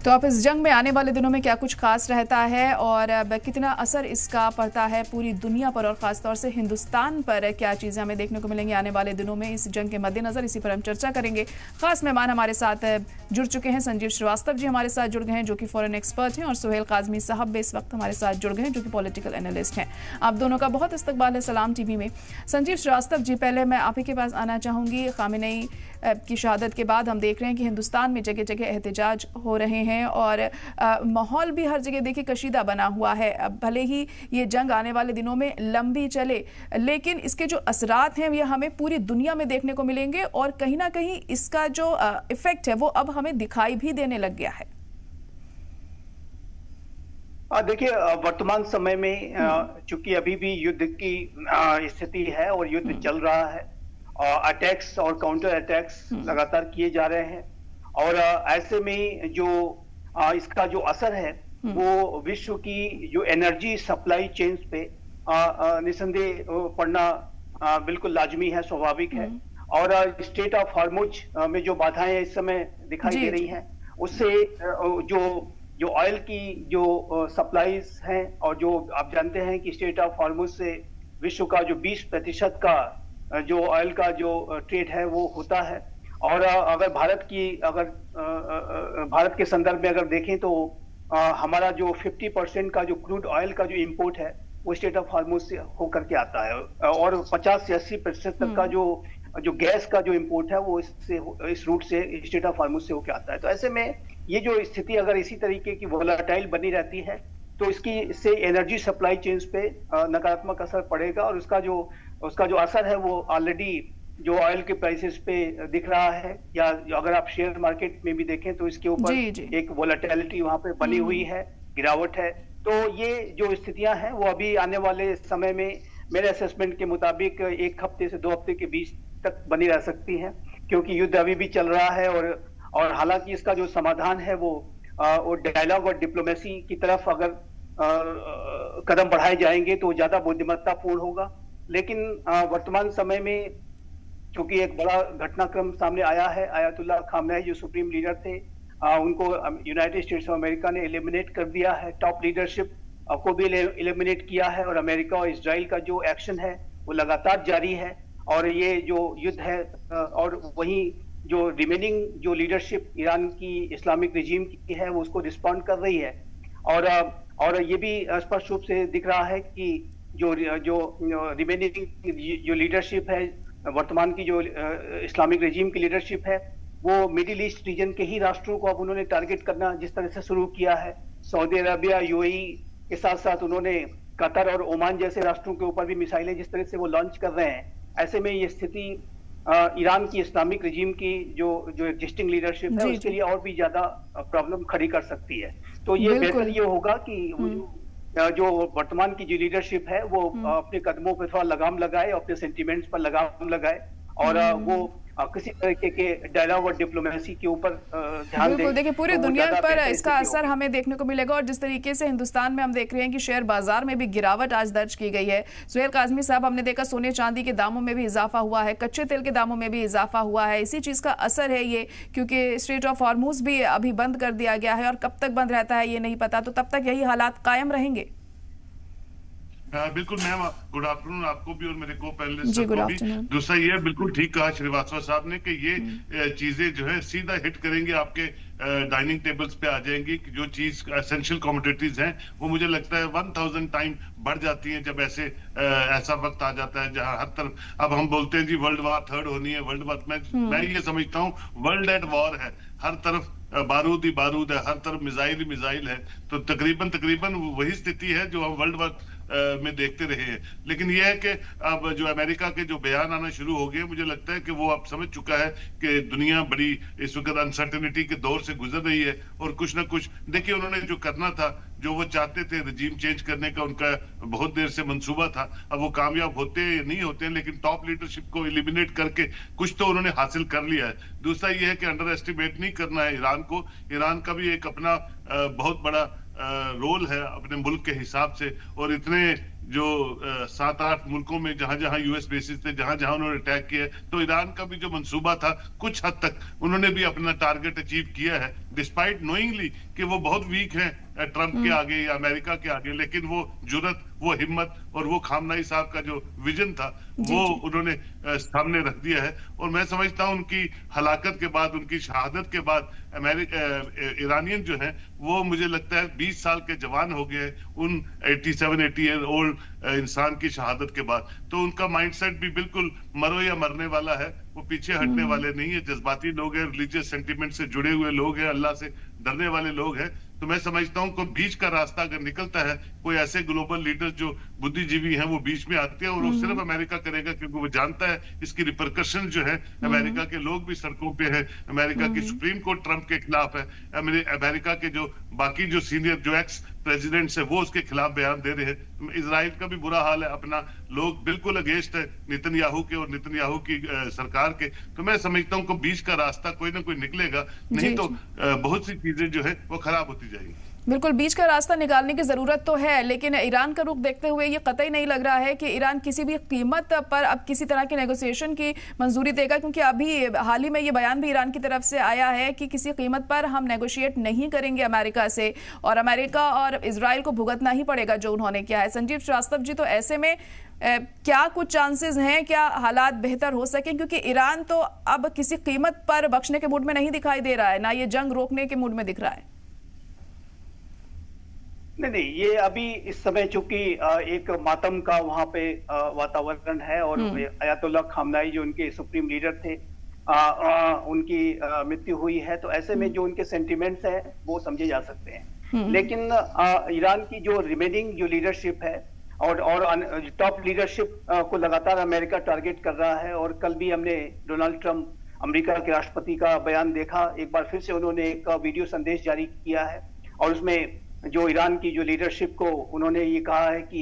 तो आप इस जंग में आने वाले दिनों में क्या कुछ खास रहता है और कितना असर इसका पड़ता है पूरी दुनिया पर और ख़ासतौर से हिंदुस्तान पर, क्या चीज़ें हमें देखने को मिलेंगी आने वाले दिनों में इस जंग के मद्देनज़र, इसी पर हम चर्चा करेंगे। खास मेहमान हमारे साथ जुड़ चुके हैं। संजीव श्रीवास्तव जी हमारे साथ जुड़ गए हैं जो कि फॉरेन एक्सपर्ट हैं, और सुहेल काज़मी साहब भी इस वक्त हमारे साथ जुड़ गए हैं जो कि पॉलिटिकल एनालिस्ट हैं। आप दोनों का बहुत इस्तकबाल है सलाम टीवी में। संजीव श्रीवास्तव जी, पहले मैं आप ही के पास आना चाहूँगी। खामेनेई की शहादत के बाद हम देख रहे हैं कि हिंदुस्तान में जगह जगह एहतजाज हो रहे हैं और माहौल भी हर जगह देखिए कशीदा बना हुआ है। भले ही ये जंग आने वाले दिनों में लंबी चले, लेकिन इसके जो असरात हैं ये हमें पूरी दुनिया में देखने को मिलेंगे और कहीं ना कहीं इसका जो इफेक्ट है वो अब हमें दिखाई भी देने लग गया है। देखिए, वर्तमान समय में चूंकि अभी भी युद्ध की स्थिति है और युद्ध चल रहा है, अटैक्स और काउंटर अटैक्स लगातार किए जा रहे हैं, और ऐसे में जो इसका जो असर है वो विश्व की जो एनर्जी सप्लाई चेन्स पे निसंदेह पड़ना बिल्कुल लाजमी है, स्वाभाविक है। और स्टेट ऑफ हॉर्मुज में जो बाधाएं इस समय दिखाई दे रही हैं, उससे जो ऑयल की जो सप्लाईज हैं, और जो आप जानते हैं कि स्टेट ऑफ हॉर्मुज से विश्व का जो 20% का जो ऑयल का जो ट्रेड है वो होता है। और अगर भारत के संदर्भ में अगर देखें तो हमारा जो 50% का जो क्रूड ऑयल का जो इंपोर्ट है वो स्टेट ऑफ हॉर्मुज से होकर के आता है, और 50 से 80% तक का जो गैस का जो इंपोर्ट है वो इस रूट से स्टेट ऑफ हॉर्मुज से होकर आता है। तो ऐसे में ये जो स्थिति अगर इसी तरीके की वोलेटाइल बनी रहती है तो इससे एनर्जी सप्लाई चेन्स पे नकारात्मक असर पड़ेगा, और उसका जो असर है वो ऑलरेडी जो ऑयल के प्राइसेस पे दिख रहा है, या अगर आप शेयर मार्केट में भी देखें तो इसके ऊपर एक वोलेटिलिटी वहां पे बनी हुई है, गिरावट है। तो ये जो स्थितियां हैं वो अभी आने वाले समय में मेरे असेसमेंट के मुताबिक 1 हफ्ते से 2 हफ्ते के बीच तक बनी रह सकती हैं, क्योंकि युद्ध अभी भी चल रहा है। और हालांकि इसका जो समाधान है वो डायलॉग और डिप्लोमेसी की तरफ अगर कदम बढ़ाए जाएंगे तो ज्यादा बुद्धिमत्तापूर्ण होगा। लेकिन वर्तमान समय में क्योंकि एक बड़ा घटनाक्रम सामने आया है, आयतुल्लाह खामेनेई जो सुप्रीम लीडर थे उनको यूनाइटेड स्टेट्स ऑफ अमेरिका ने एलिमिनेट कर दिया है, टॉप लीडरशिप को भी एलिमिनेट किया है, और अमेरिका और इजराइल का जो एक्शन है वो लगातार जारी है। और ये जो युद्ध है, और वहीं जो रिमेनिंग जो लीडरशिप ईरान की इस्लामिक रिजीम की है वो उसको रिस्पॉन्ड कर रही है। और ये भी स्पष्ट रूप से दिख रहा है कि जो रिमेनिंग जो लीडरशिप है, वर्तमान की जो इस्लामिक रिजीम की लीडरशिप है, वो मिडिल ईस्ट रीजन के ही राष्ट्रों को अब उन्होंने टारगेट करना जिस तरह से शुरू किया है, सऊदी अरबिया, यूएई के साथ साथ उन्होंने कतर और ओमान जैसे राष्ट्रों के ऊपर भी मिसाइलें जिस तरह से वो लॉन्च कर रहे हैं, ऐसे में ये स्थिति ईरान की इस्लामिक रिजीम की जो एग्जिस्टिंग लीडरशिप है उसके लिए और भी ज्यादा प्रॉब्लम खड़ी कर सकती है। तो ये बेहतर ये होगा कि जो वर्तमान की जो लीडरशिप है वो अपने कदमों पर थोड़ा लगाम लगाए, अपने सेंटिमेंट्स पर लगाम लगाए, और वो किसी तरीके के डायलॉग और डिप्लोमेसी के ऊपर ध्यान दें। देखिए पूरी दुनिया पर इसका असर हमें देखने को मिलेगा, और जिस तरीके से हिंदुस्तान में हम देख रहे हैं कि शेयर बाजार में भी गिरावट आज दर्ज की गई है। सुहेल काज़मी साहब, हमने देखा सोने चांदी के दामों में भी इजाफा हुआ है, कच्चे तेल के दामों में भी इजाफा हुआ है। इसी चीज का असर है ये, क्योंकि स्ट्रेट ऑफ हॉर्मुज भी अभी बंद कर दिया गया है और कब तक बंद रहता है ये नहीं पता, तो तब तक यही हालात कायम रहेंगे। बिल्कुल मैम, गुड आफ्टरनून आपको भी और मेरे को पैनलिस्ट को भी। दूसरा ये बिल्कुल ठीक कहा श्रीवास्तव साहब ने कि ये चीजें जो है सीधा हिट करेंगे, आपके डाइनिंग टेबल्स पे आ जाएंगी। जो चीज एसेंशियल कमोडिटीज हैं वो मुझे लगता है 1000 टाइम बढ़ जाती हैं जब ऐसा वक्त आ जाता है जहां हर तरफ, अब हम बोलते हैं जी वर्ल्ड वॉर 3 होनी है, वर्ल्ड वॉर, मैं ये समझता हूँ वर्ल्ड एट वॉर है, हर तरफ बारूद ही बारूद है, हर तरफ मिसाइल ही मिसाइल है। तो तकरीबन वही स्थिति है जो हम वर्ल्ड वॉर में देखते रहे हैं। लेकिन यह है कि अब जो अमेरिका के जो बयान आना शुरू हो गए, मुझे लगता है कि वो अब समझ चुका है कि दुनिया बड़ी इस वक्त अनसर्टेनिटी के दौर से गुजर रही है, और कुछ ना कुछ देखिए उन्होंने जो करना था, जो वो चाहते थे रजीम चेंज करने का उनका बहुत देर से मंसूबा था, अब वो कामयाब होते हैं या नहीं होते हैं, लेकिन टॉप लीडरशिप को एलिमिनेट करके कुछ तो उन्होंने हासिल कर लिया है। दूसरा ये है कि अंडर एस्टिमेट नहीं करना है ईरान को। ईरान का भी एक अपना बहुत बड़ा रोल है अपने मुल्क के हिसाब से, और इतने जो 7-8 मुल्कों में जहां जहां यूएस बेसिस थे, जहां जहां उन्होंने अटैक किया, तो ईरान का भी जो मंसूबा था कुछ हद तक उन्होंने भी अपना टारगेट अचीव किया है, डिस्पाइट नोइंगली कि वो बहुत वीक हैं ट्रंप के आगे या अमेरिका के आगे। लेकिन वो जुर्रत, वो हिम्मत और वो खामनाई साहब का जो विजन था वो उन्होंने सामने रख दिया है। और मैं समझता हूं उनकी हलाकत के बाद, उनकी शहादत के बाद ईरानियन जो है वो मुझे लगता है 20 साल के जवान हो गए उन 87-80 ईयर ओल्ड इंसान की शहादत के बाद। तो उनका माइंडसेट भी बिल्कुल मरो या मरने वाला है, वो पीछे हटने वाले नहीं है। जज्बाती लोग हैं, रिलीजियस सेंटिमेंट से जुड़े हुए लोग हैं, अल्लाह से डरने वाले लोग हैं। तो मैं समझता हूं कोई बीच का रास्ता अगर निकलता है, कोई ऐसे ग्लोबल लीडर जो बुद्धिजीवी हैं वो बीच में आते हैं, और वो सिर्फ अमेरिका करेगा क्योंकि वो जानता है इसकी रिपरकशन जो है, अमेरिका के लोग भी सड़कों पे हैं, अमेरिका की सुप्रीम कोर्ट ट्रंप के खिलाफ है, अमेरिका के जो बाकी जो सीनियर जो एक्स प्रेसिडेंट्स है वो उसके खिलाफ बयान दे रहे हैं। इजराइल का भी बुरा हाल है, अपना लोग बिल्कुल अगेंस्ट है नेतन्याहू के और नेतन्याहू की सरकार के। तो मैं समझता हूँ कि बीच का रास्ता कोई ना कोई निकलेगा, नहीं तो बहुत सी चीजें जो है वो खराब होती जाएगी। बिल्कुल बीच का रास्ता निकालने की जरूरत तो है, लेकिन ईरान का रुख देखते हुए ये कतई नहीं लग रहा है कि ईरान किसी भी कीमत पर अब किसी तरह के नेगोशिएशन की मंजूरी देगा, क्योंकि अभी हाल ही में ये बयान भी ईरान की तरफ से आया है कि किसी कीमत पर हम नेगोशिएट नहीं करेंगे अमेरिका से, और अमेरिका और इजराइल को भुगतना ही पड़ेगा जो उन्होंने किया है। संजीव श्रीवास्तव जी, तो ऐसे में क्या कुछ चांसेस हैं, क्या हालात बेहतर हो सके, क्योंकि ईरान तो अब किसी कीमत पर बख्शने के मूड में नहीं दिखाई दे रहा है, ना ये जंग रोकने के मूड में दिख रहा है। नहीं, ये अभी इस समय चूंकि एक मातम का वहां पे वातावरण है, और अयातुल्लाह खामनाई जो उनके सुप्रीम लीडर थे उनकी मृत्यु हुई है, तो ऐसे में जो उनके सेंटिमेंट्स हैं वो समझे जा सकते हैं। लेकिन ईरान की जो रिमेनिंग जो लीडरशिप है और टॉप लीडरशिप को लगातार अमेरिका टारगेट कर रहा है, और कल भी हमने डोनाल्ड ट्रंप अमेरिका के राष्ट्रपति का बयान देखा, एक बार फिर से उन्होंने एक वीडियो संदेश जारी किया है, और उसमें जो ईरान की जो लीडरशिप को उन्होंने ये कहा है कि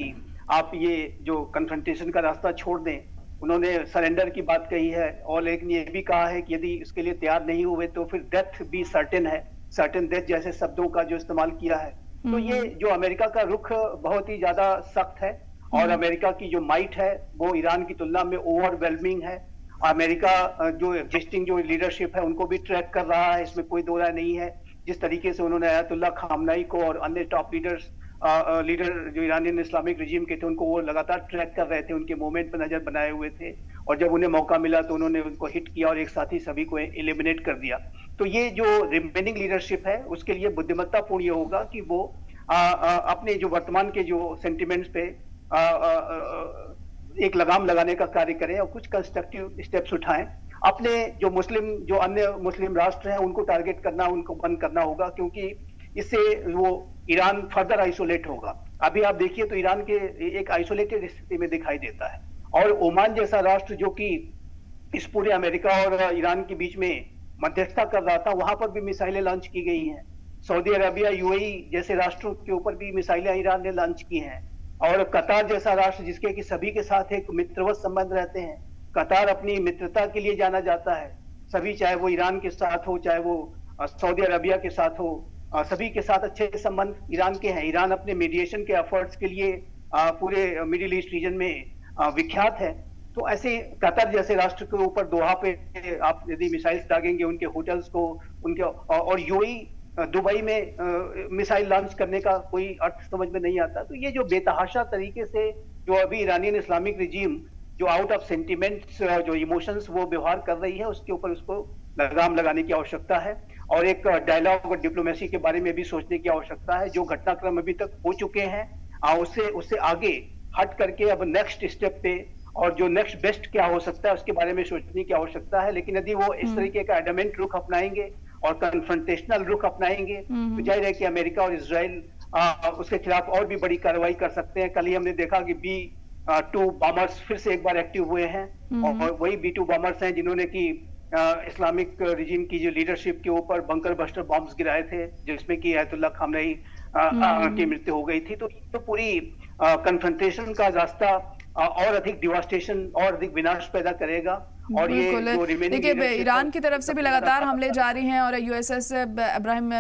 आप ये जो कन्फ्रंटेशन का रास्ता छोड़ दें। उन्होंने सरेंडर की बात कही है, और लेकिन ये भी कहा है कि यदि इसके लिए तैयार नहीं हुए तो फिर डेथ भी सर्टेन है, सर्टेन डेथ जैसे शब्दों का जो इस्तेमाल किया है। तो ये जो अमेरिका का रुख बहुत ही ज्यादा सख्त है, और अमेरिका की जो माइट है वो ईरान की तुलना में ओवरवेलमिंग है। अमेरिका जो एग्जिस्टिंग जो लीडरशिप है उनको भी ट्रैक कर रहा है, इसमें कोई दो राय नहीं है। जिस तरीके से उन्होंने अयातुल्लाह खामनाई को और अन्य टॉप लीडर जो ईरानियन इस्लामिक रिजीम के थे उनको वो लगातार ट्रैक कर रहे थे, उनके मूवमेंट पर नजर बनाए हुए थे, और जब उन्हें मौका मिला तो उन्होंने उनको हिट किया और एक साथ ही सभी को एलिमिनेट कर दिया। तो ये जो रिमेनिंग लीडरशिप है उसके लिए बुद्धिमत्तापूर्ण ये होगा कि वो अपने जो वर्तमान के जो सेंटिमेंट्स पे एक लगाम लगाने का कार्य करें और कुछ कंस्ट्रक्टिव स्टेप्स उठाएं। अपने जो अन्य मुस्लिम राष्ट्र हैं उनको टारगेट करना, उनको बंद करना होगा, क्योंकि इससे वो ईरान फर्दर आइसोलेट होगा। अभी आप देखिए तो ईरान के एक आइसोलेटेड स्थिति में दिखाई देता है, और ओमान जैसा राष्ट्र जो कि इस पूरे अमेरिका और ईरान के बीच में मध्यस्थता कर रहा था, वहां पर भी मिसाइलें लॉन्च की गई हैं। सऊदी अरबिया, यूएई जैसे राष्ट्रों के ऊपर भी मिसाइलें ईरान ने लॉन्च की हैं, और कतार जैसा राष्ट्र जिसके कि सभी के साथ एक मित्रवत संबंध रहते हैं। कतार अपनी मित्रता के लिए जाना जाता है, सभी, चाहे वो ईरान के साथ हो, चाहे वो सऊदी अरबिया के साथ हो, सभी के साथ अच्छे संबंध ईरान के हैं। ईरान अपने मीडिएशन के एफर्ट्स के लिए पूरे मिडिल ईस्ट रीजन में विख्यात है। तो ऐसे कतर जैसे राष्ट्र के ऊपर दोहा पे आप यदि मिसाइल्स दागेंगे, उनके होटल्स को, उनके, और यूएई दुबई में मिसाइल लॉन्च करने का कोई अर्थ समझ में नहीं आता। तो ये जो बेतहाशा तरीके से जो अभी ईरानियन इस्लामिक रिजीम जो आउट ऑफ सेंटिमेंट्स, जो इमोशंस वो व्यवहार कर रही है, उसके ऊपर उसको लगाम लगाने की आवश्यकता है, और एक डायलॉग और डिप्लोमेसी के बारे में भी सोचने की आवश्यकता है। जो घटनाक्रम अभी तक हो चुके हैं उससे आगे हट करके अब नेक्स्ट स्टेप पे और जो नेक्स्ट बेस्ट क्या हो सकता है उसके बारे में सोचने की आवश्यकता है। लेकिन यदि वो इस तरीके का एडमेंट रुख अपनाएंगे और कन्फ्रंटेशनल रुख अपनाएंगे तो जाहिर है कि अमेरिका और इजराइल उसके खिलाफ और भी बड़ी कार्रवाई कर सकते हैं। कल ही हमने देखा कि B-2 बॉम्बर्स फिर से एक बार एक्टिव हुए हैं, और वही B-2 बॉम्बर्स हैं जिन्होंने की इस्लामिक रिजीम की जो लीडरशिप के ऊपर बंकर बस्टर बॉम्ब्स गिराए थे, जिसमें कि अयातुल्लाह खामनेई की मृत्यु हो गई थी। तो पूरी कन्फ्रंटेशन का रास्ता और अधिक डिवास्टेशन और अधिक विनाश पैदा करेगा। और ये देखिए ईरान की तरफ से भी लगातार हमले जारी हैं, और यूएसएस इब्राहिम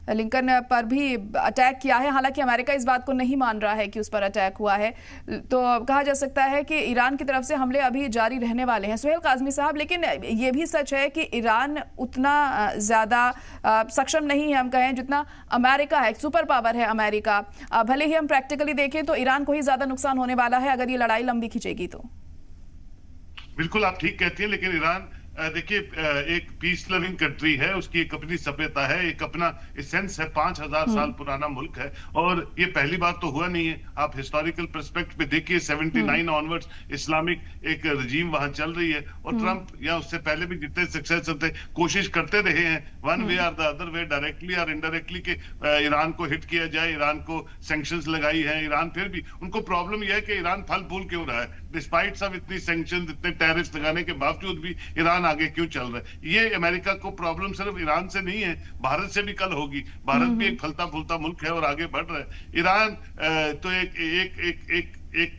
लिंकन पर भी अटैक किया है। हालांकि अमेरिका इस बात को नहीं मान रहा है कि उस पर अटैक हुआ है, तो कहा जा सकता है कि ईरान की तरफ से हमले अभी जारी रहने वाले हैं। सुहेल काज़मी साहब, लेकिन ये भी सच है कि ईरान उतना ज़्यादा सक्षम नहीं है, हम कहें, जितना अमेरिका है। सुपर पावर है अमेरिका। भले ही हम प्रैक्टिकली देखें तो ईरान को ही ज़्यादा नुकसान होने वाला है अगर ये लड़ाई लंबी खींचेगी तो। बिल्कुल आप ठीक कहती हैं, लेकिन ईरान देखिए एक पीस लविंग कंट्री है, उसकी एक अपनी सभ्यता है, एक अपना एसेंस है, 5000 साल पुराना मुल्क है। और ये पहली बार तो हुआ नहीं है। आप हिस्टोरिकल पर्सपेक्ट पे देखिए, 79 ऑनवर्ड्स इस्लामिक एक रजीम वहां चल रही है। और ट्रंप या उससे पहले भी जितने सक्सेसर थे कोशिश करते रहे हैं वन वे और द अदर वे, डायरेक्टली और इनडायरेक्टली, के ईरान को हिट किया जाए, ईरान को सैंक्शंस लगाई है। ईरान फिर भी उनको प्रॉब्लम यह है कि ईरान फल फूल क्यों रहा है, डिस्पाइट सब इतनी सैंक्शंस, इतने टैरिफ्स लगाने के बावजूद भी ईरान आगे क्यों चल रहा है। ये अमेरिका को प्रॉब्लम सिर्फ ईरान से नहीं है, भारत से भी कल होगी। भारत भी एक फलता फूलता मुल्क है और आगे बढ़ रहा है। ईरान तो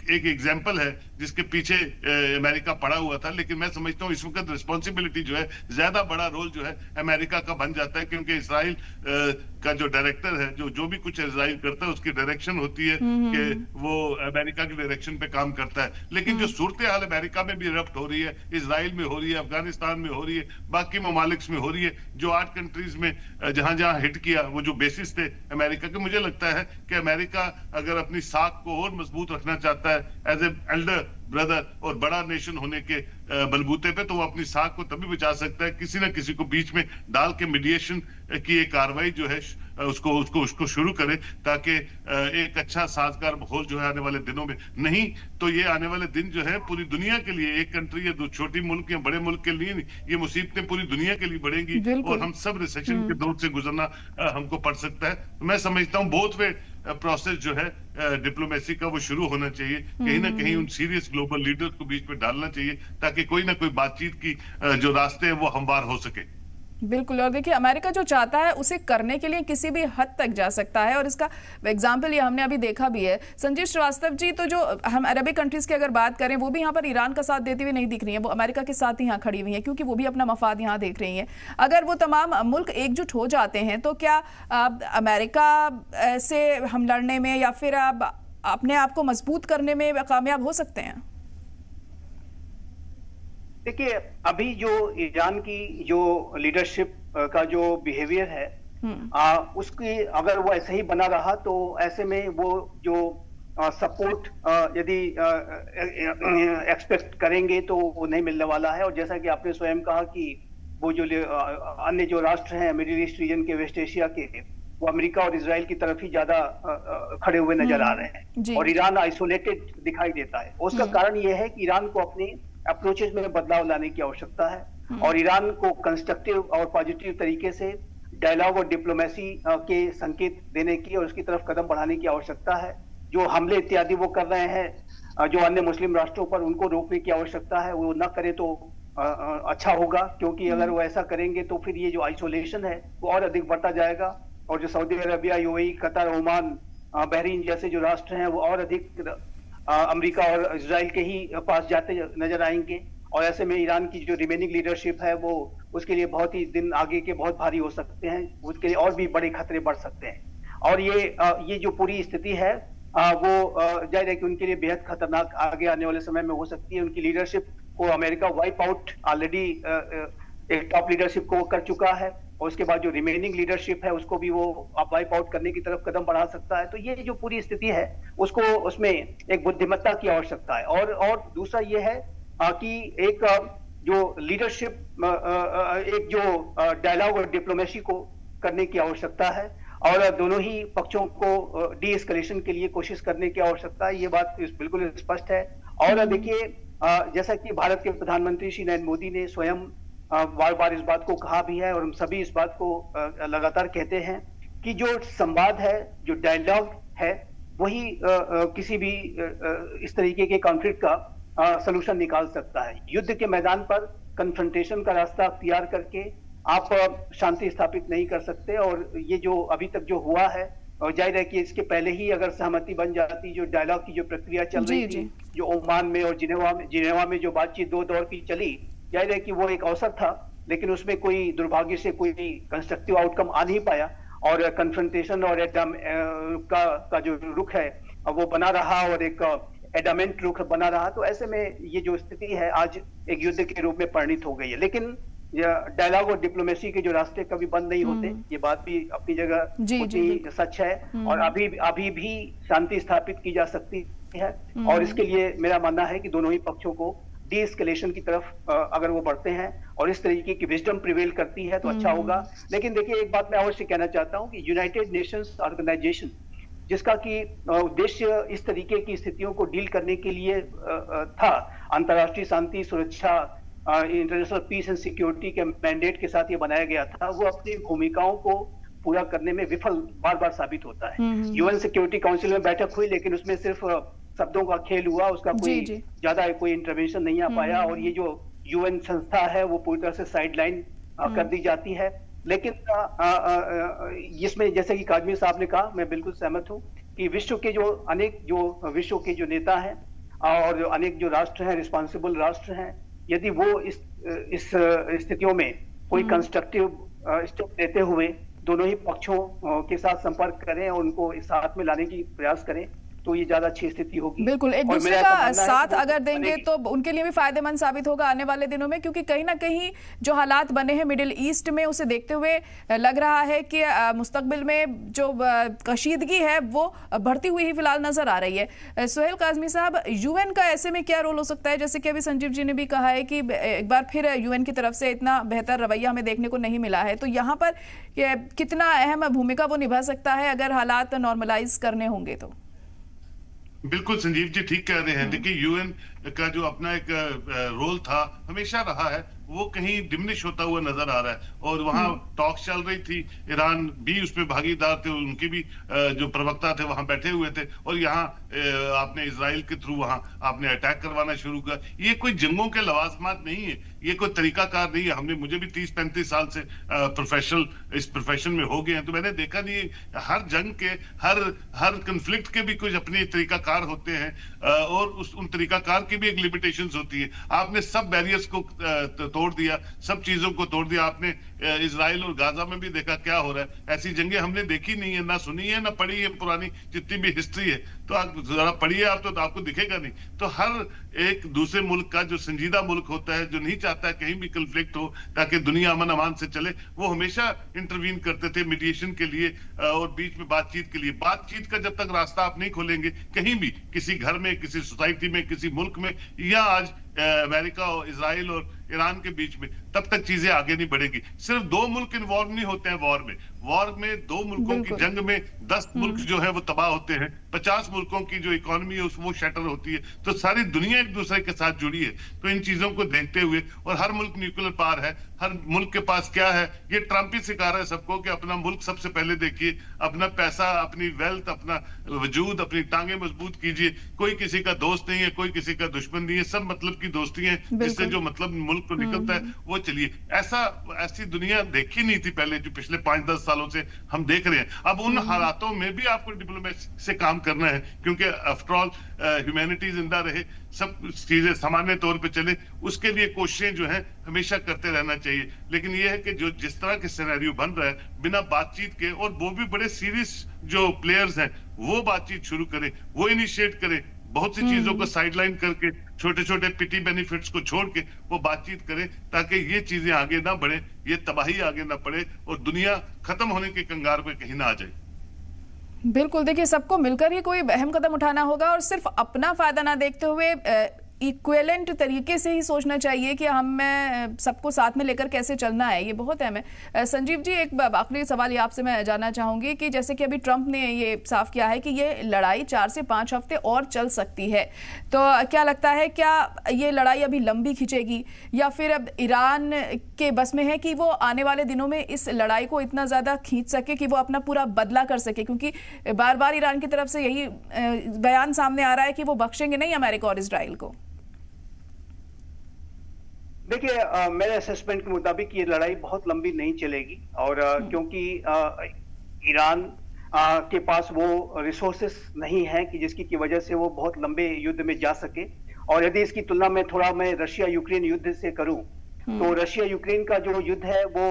एक एग्जाम्पल है जिसके पीछे अमेरिका पड़ा हुआ था। लेकिन मैं समझता हूँ इस वक्त रिस्पॉन्सिबिलिटी जो है, ज्यादा बड़ा रोल जो है अमेरिका का बन जाता है, क्योंकि इसराइल का जो डायरेक्टर है, जो भी कुछ इसराइल करता है उसकी डायरेक्शन होती है कि वो अमेरिका की डायरेक्शन पे काम करता है। लेकिन जो सूरत हाल अमेरिका में भी इरप्ट हो रही है, इसराइल में हो रही है, अफगानिस्तान में हो रही है, बाकी ममालिक में हो रही है, जो 8 कंट्रीज में जहां जहां हिट किया, वो जो बेसिस थे अमेरिका के, मुझे लगता है कि अमेरिका अगर अपनी साख को और मजबूत रखना चाहता है एज ए एल्डर ब्रदर और बड़ा नेशन होने के बलबूते पे, तो वो अपनी साख को तभी बचा सकता है किसी ना किसी को बीच में डाल के मीडिएशन की एक कार्रवाई जो है उसको शुरू करे, ताकि एक अच्छा साजगार माहौल जो है आने वाले दिनों में। नहीं तो ये आने वाले दिन जो है पूरी दुनिया के लिए, एक कंट्री या दो छोटी मुल्क या बड़े मुल्क के लिए नहीं, ये मुसीबतें पूरी दुनिया के लिए बढ़ेंगी और हम सब रिसेशन के दौर से गुजरना हमको पड़ सकता है। मैं समझता हूँ बोथ वे प्रोसेस जो है डिप्लोमेसी का वो शुरू होना चाहिए। कहीं ना कहीं उन सीरियस ग्लोबल लीडर्स को बीच में डालना चाहिए, ताकि कोई ना कोई बातचीत की जो रास्ते हैं वो हमवार हो सके। बिल्कुल। और देखिए, अमेरिका जो चाहता है उसे करने के लिए किसी भी हद तक जा सकता है, और इसका एग्जाम्पल ये हमने अभी देखा भी है। संजीव श्रीवास्तव जी, तो जो हम अरबिक कंट्रीज की अगर बात करें, वो भी यहाँ पर ईरान का साथ देती हुई नहीं दिख रही है, वो अमेरिका के साथ ही यहाँ खड़ी हुई है, क्योंकि वो भी अपना मफाद यहाँ देख रही हैं। अगर वो तमाम मुल्क एकजुट हो जाते हैं तो क्या अमेरिका से हम लड़ने में या फिर अपने आप को मजबूत करने में कामयाब हो सकते हैं? देखिए, अभी जो ईरान की जो लीडरशिप का जो बिहेवियर है, उसकी अगर वो ऐसे ही बना रहा तो ऐसे में वो जो सपोर्ट यदि एक्सपेक्ट करेंगे तो वो नहीं मिलने वाला है। और जैसा कि आपने स्वयं कहा कि वो जो अन्य जो राष्ट्र हैं मिडिल ईस्ट रीजन के, वेस्ट एशिया के, वो अमेरिका और इजराइल की तरफ ही ज्यादा खड़े हुए नजर आ रहे हैं और ईरान आइसोलेटेड दिखाई देता है। उसका कारण ये है कि ईरान को अपनी अप्रोचेज में बदलाव लाने की आवश्यकता है और ईरान को कंस्ट्रक्टिव और पॉजिटिव तरीके से डायलॉग और डिप्लोमेसी के संकेत देने की और उसकी तरफ कदम बढ़ाने की आवश्यकता है। जो हमले इत्यादि वो कर रहे हैं जो अन्य मुस्लिम राष्ट्रों पर, उनको रोकने की आवश्यकता है। वो ना करे तो अच्छा होगा, क्योंकि अगर वो ऐसा करेंगे तो फिर ये जो आइसोलेशन है वो और अधिक बढ़ता जाएगा और जो Saudi Arabia, UAE, Qatar, Oman, Bahrain जैसे जो राष्ट्र हैं वो और अधिक अमेरिका और इजराइल के ही पास जाते नजर आएंगे। और ऐसे में ईरान की जो रिमेनिंग लीडरशिप है वो उसके लिए बहुत ही दिन आगे के बहुत भारी हो सकते हैं, उसके लिए और भी बड़े खतरे बढ़ सकते हैं। और ये जो पूरी स्थिति है वो जाहिर है कि उनके लिए बेहद खतरनाक आगे आने वाले समय में हो सकती है। उनकी लीडरशिप को अमेरिका वाइप आउट ऑलरेडी एक टॉप लीडरशिप को कर चुका है और उसके बाद जो रिमेनिंग लीडरशिप है उसको भी वो वाइप आउट करने की तरफ कदम बढ़ा सकता है। तो ये जो पूरी स्थिति है उसको, उसमें एक बुद्धिमत्ता की आवश्यकता है। और दूसरा ये है कि एक जो लीडरशिप, एक जो डायलॉग और डिप्लोमेसी को करने की आवश्यकता है और दोनों ही पक्षों को डी एस्केलेशन के लिए कोशिश करने की आवश्यकता है। ये बात बिल्कुल स्पष्ट है। और देखिए, जैसा कि भारत के प्रधानमंत्री श्री नरेंद्र मोदी ने स्वयं बार बार इस बात को कहा भी है और हम सभी इस बात को लगातार कहते हैं कि जो संवाद है, जो डायलॉग है, वही किसी भी इस तरीके के कॉन्फ्लिक्ट का सलूशन निकाल सकता है। युद्ध के मैदान पर कन्फ्रंटेशन का रास्ता अख्तियार करके आप शांति स्थापित नहीं कर सकते। और ये जो अभी तक जो हुआ है, और जाहिर है कि इसके पहले ही अगर सहमति बन जाती, जो डायलॉग की जो प्रक्रिया चल रही थी, जो ओमान में और जिनेवा में जो बातचीत 2 दौर की चली, जाहिर है कि वो एक अवसर था, लेकिन उसमें कोई दुर्भाग्य से कोई कंस्ट्रक्टिव आउटकम आ नहीं पाया। और कन्फ्रंटेशन और का जो रुख है वो बना रहा और एक एडामेंट रुख बना रहा, तो ऐसे में ये जो स्थिति है आज एक युद्ध के रूप में परिणित हो गई है। लेकिन डायलॉग और डिप्लोमेसी के जो रास्ते कभी बंद नहीं होते, ये बात भी अपनी जगह उतनी सच है और अभी भी शांति स्थापित की जा सकती है। और इसके लिए मेरा मानना है कि दोनों ही पक्षों को डी एस्केलेशन की तरफ अगर वो बढ़ते हैं और इस तरीके की विजडम प्रिवेल करती है तो अच्छा होगा। लेकिन देखिए, एक बात मैं अवश्य कहना चाहता हूं कि यूनाइटेड नेशंस ऑर्गेनाइजेशन, जिसका कि उद्देश्य इस तरीके की स्थितियों को डील करने के लिए था, अंतर्राष्ट्रीय शांति सुरक्षा, इंटरनेशनल पीस एंड सिक्योरिटी के मैंडेट के साथ ये बनाया गया था, वो अपनी भूमिकाओं को पूरा करने में विफल बार बार साबित होता है। यूएन सिक्योरिटी काउंसिल में बैठक हुई, लेकिन उसमें सिर्फ शब्दों का खेल हुआ, उसका कोई ज्यादा कोई इंटरवेंशन नहीं आ पाया और ये जो यूएन संस्था है वो पूरी तरह से साइडलाइन कर दी जाती है। लेकिन इसमें जैसे कि काजमी साहब ने कहा, मैं बिल्कुल सहमत हूं कि विश्व के जो नेता हैं और अनेक जो राष्ट्र हैं, रिस्पॉन्सिबल राष्ट्र हैं, यदि वो इस स्थितियों में कोई कंस्ट्रक्टिव स्टेप लेते हुए दोनों ही पक्षों के साथ संपर्क करें और उनको इस साथ में लाने की प्रयास करें तो ये ज्यादा अच्छी स्थिति होगी। बिल्कुल, एक दूसरे का साथ अगर देंगे तो उनके लिए भी फायदेमंद साबित होगा आने वाले दिनों में, क्योंकि कहीं ना कहीं जो हालात बने हैं मिडिल ईस्ट में, उसे देखते हुए लग रहा है कि मुस्तकबिल में जो कशीदगी है वो बढ़ती हुई ही फिलहाल नजर आ रही है। सुहेल काज़मी साहब, यूएन का ऐसे में क्या रोल हो सकता है? जैसे कि अभी संजीव जी ने भी कहा है कि एक बार फिर यूएन की तरफ से इतना बेहतर रवैया हमें देखने को नहीं मिला है, तो यहाँ पर कितना अहम भूमिका वो निभा सकता है अगर हालात नॉर्मलाइज करने होंगे तो? बिल्कुल संजीव जी ठीक कह रहे हैं। देखिए, यूएन का जो अपना एक रोल था, हमेशा रहा है, वो कहीं डिमिनिश होता हुआ नजर आ रहा है। और वहां टॉक्स चल रही थी, ईरान भी उसमें भागीदार थे, उनके भी जो प्रवक्ता थे वहां बैठे हुए थे, और यहाँ आपने इजराइल के थ्रू वहां आपने अटैक करवाना शुरू किया। ये कोई जंगों के लवाजमात नहीं है, ये कोई तरीकाकार नहीं है। मुझे भी 30-35 साल से इस प्रोफेशन में हो गए हैं, तो मैंने देखा नहीं, हर जंग के हर कंफ्लिक्ट के भी कुछ अपने तरीकाकार होते हैं और उन तरीकाकार की भी एक लिमिटेशंस होती है। आपने सब बैरियर्स को तोड़ दिया, सब चीजों को तोड़ दिया। आपने इजराइल और गाजा में भी देखा क्या हो रहा है। ऐसी जंगें हमने देखी नहीं है, ना सुनी है, ना पढ़ी है। पुरानी जितनी भी हिस्ट्री है तो आप जरा पढ़िए आप, तो आपको दिखेगा नहीं। तो हर एक दूसरे मुल्क का जो संजीदा मुल्क होता है, जो नहीं चाहता है कहीं भी कंफ्लिक्ट हो ताकि दुनिया अमन अमान से चले, वो हमेशा इंटरवीन करते थे मीडिएशन के लिए और बीच में बातचीत के लिए। बातचीत का जब तक रास्ता आप नहीं खोलेंगे कहीं भी, किसी घर में, किसी सोसाइटी में, किसी मुल्क में, या आज अमेरिका और इजराइल और ईरान के बीच में, तब तक चीजें आगे नहीं बढ़ेगी। सिर्फ 2 मुल्क इन्वॉल्व नहीं होते हैं वॉर में 2 मुल्कों की जंग में 10 मुल्क जो है वो तबाह होते हैं, 50 मुल्कों की जो इकोनॉमी है वो शटर होती है। तो सारी दुनिया एक दूसरे के साथ जुड़ी है। तो इन चीजों को देखते हुए, और हर मुल्क न्यूक्लियर पावर है, हर मुल्क के पास क्या है, ये ट्रंप ही सिखा रहा है सबको कि अपना मुल्क सबसे पहले देखिए, अपना पैसा, अपनी वेल्थ, अपना वजूद, अपनी टांगे मजबूत कीजिए। कोई किसी का दोस्त नहीं है, कोई किसी का दुश्मन नहीं है, सब मतलब की दोस्ती है, जिससे जो मतलब मुल्क को निकलता है वो चलिए। ऐसी दुनिया देखी नहीं थी पहले, जो पिछले 5-10 सालों से हम देख रहे हैं। अब उन हालातों में भी आपको डिप्लोमेसी से काम करना है, क्योंकि आफ्टर ऑल ह्यूमैनिटी जिंदा रहे, सब चीजें सामान्य तौर पे चले, उसके लिए कोशिशें जो है हमेशा करते रहना चाहिए। लेकिन यह है कि जो जिस तरह के सिनेरियो बन रहा है बिना बातचीत के, और वो भी बड़े सीरियस जो प्लेयर्स हैं वो बातचीत शुरू करें, वो इनिशिएट करें, बहुत सी चीजों को साइडलाइन करके, छोटे छोटे पिटी बेनिफिट्स को छोड़ के वो बातचीत करें, ताकि ये चीजें आगे ना बढ़े, ये तबाही आगे ना पड़े और दुनिया खत्म होने के कंगार पे कहीं ना आ जाए। बिल्कुल, देखिए सबको मिलकर ही कोई अहम कदम उठाना होगा और सिर्फ अपना फायदा ना देखते हुए इक्विवेलेंट तरीके से ही सोचना चाहिए कि हमें सबको साथ में लेकर कैसे चलना है, ये बहुत अहम है। संजीव जी, एक आखिरी सवाल ये आपसे मैं जानना चाहूंगी कि जैसे कि अभी ट्रंप ने ये साफ किया है कि ये लड़ाई 4 से 5 हफ्ते और चल सकती है, तो क्या लगता है, क्या ये लड़ाई अभी लंबी खिंचेगी या फिर अब ईरान के बस में है कि वो आने वाले दिनों में इस लड़ाई को इतना ज़्यादा खींच सके कि वो अपना पूरा बदला कर सके? क्योंकि बार बार ईरान की तरफ से यही बयान सामने आ रहा है कि वो बख्शेंगे नहीं अमेरिका और इजराइल को। देखिए, मेरे असेसमेंट के मुताबिक ये लड़ाई बहुत लंबी नहीं चलेगी, और क्योंकि ईरान के पास वो रिसोर्सेस नहीं है कि जिसकी की वजह से वो बहुत लंबे युद्ध में जा सके। और यदि इसकी तुलना में थोड़ा मैं रशिया यूक्रेन युद्ध से करूं, तो रशिया यूक्रेन का जो युद्ध है वो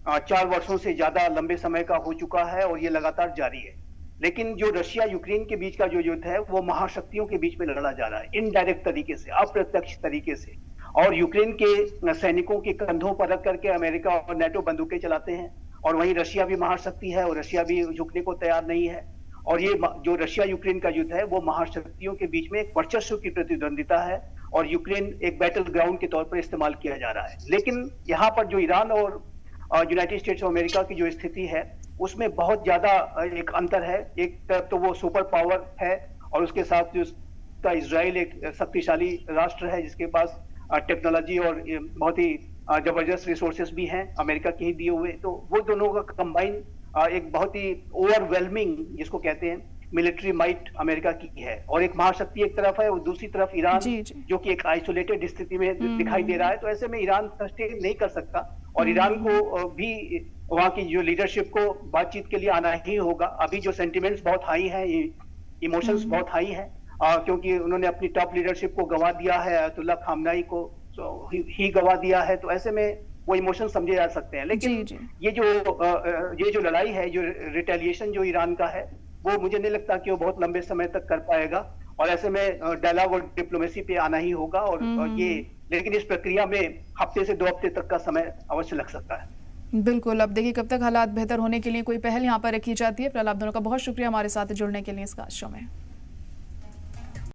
4 वर्षों से ज्यादा लंबे समय का हो चुका है और ये लगातार जारी है। लेकिन जो रशिया यूक्रेन के बीच का जो युद्ध है वो महाशक्तियों के बीच में लड़ा जा रहा है, इनडायरेक्ट तरीके से, अप्रत्यक्ष तरीके से। और यूक्रेन के सैनिकों के कंधों पर रख करके अमेरिका और नेटो बंदूकें चलाते हैं, और वहीं रशिया भी महाशक्ति है और रशिया भी झुकने को तैयार नहीं है। और ये जो रशिया यूक्रेन का युद्ध है वो महाशक्तियों के बीच में एक वर्चस्व की प्रतिद्वंदिता है, और यूक्रेन एक बैटल ग्राउंड के तौर पर इस्तेमाल किया जा रहा है। लेकिन यहाँ पर जो ईरान और यूनाइटेड स्टेट्स ऑफ अमेरिका की जो स्थिति है उसमें बहुत ज्यादा एक अंतर है। एक तरफ तो वो सुपर पावर है और उसके साथ जो उसका इजराइल एक शक्तिशाली राष्ट्र है जिसके पास टेक्नोलॉजी और बहुत ही जबरदस्त रिसोर्सेस भी हैं अमेरिका के ही दिए हुए। तो वो दोनों का कंबाइन एक बहुत ही ओवरवेलमिंग जिसको कहते हैं मिलिट्री माइट अमेरिका की है, और एक महाशक्ति एक तरफ है और दूसरी तरफ ईरान जो कि एक आइसोलेटेड स्थिति में दिखाई दे रहा है। तो ऐसे में ईरान सस्टेन नहीं कर सकता और ईरान को भी वहां की जो लीडरशिप को बातचीत के लिए आना ही होगा। अभी जो सेंटिमेंट्स बहुत हाई हैं, इमोशंस बहुत हाई हैं, क्योंकि उन्होंने अपनी टॉप लीडरशिप को गंवा दिया है, अयतुल्ला खामनाई को ही गंवा दिया है। तो ऐसे में वो इमोशन समझे जा सकते हैं। लेकिन ये जो लड़ाई है, जो रिटेलिएशन जो ईरान का है, वो मुझे नहीं लगता कि वो बहुत लंबे समय तक कर पाएगा, और ऐसे में डायलॉग और डिप्लोमेसी पे आना ही होगा। और ये लेकिन इस प्रक्रिया में हफ्ते से 2 हफ्ते तक का समय अवश्य लग सकता है। बिल्कुल, अब देखिए कब तक हालात बेहतर होने के लिए कोई पहल यहाँ पर रखी जाती है। फिलहाल आप दोनों का बहुत शुक्रिया हमारे साथ जुड़ने के लिए इस खास शो में।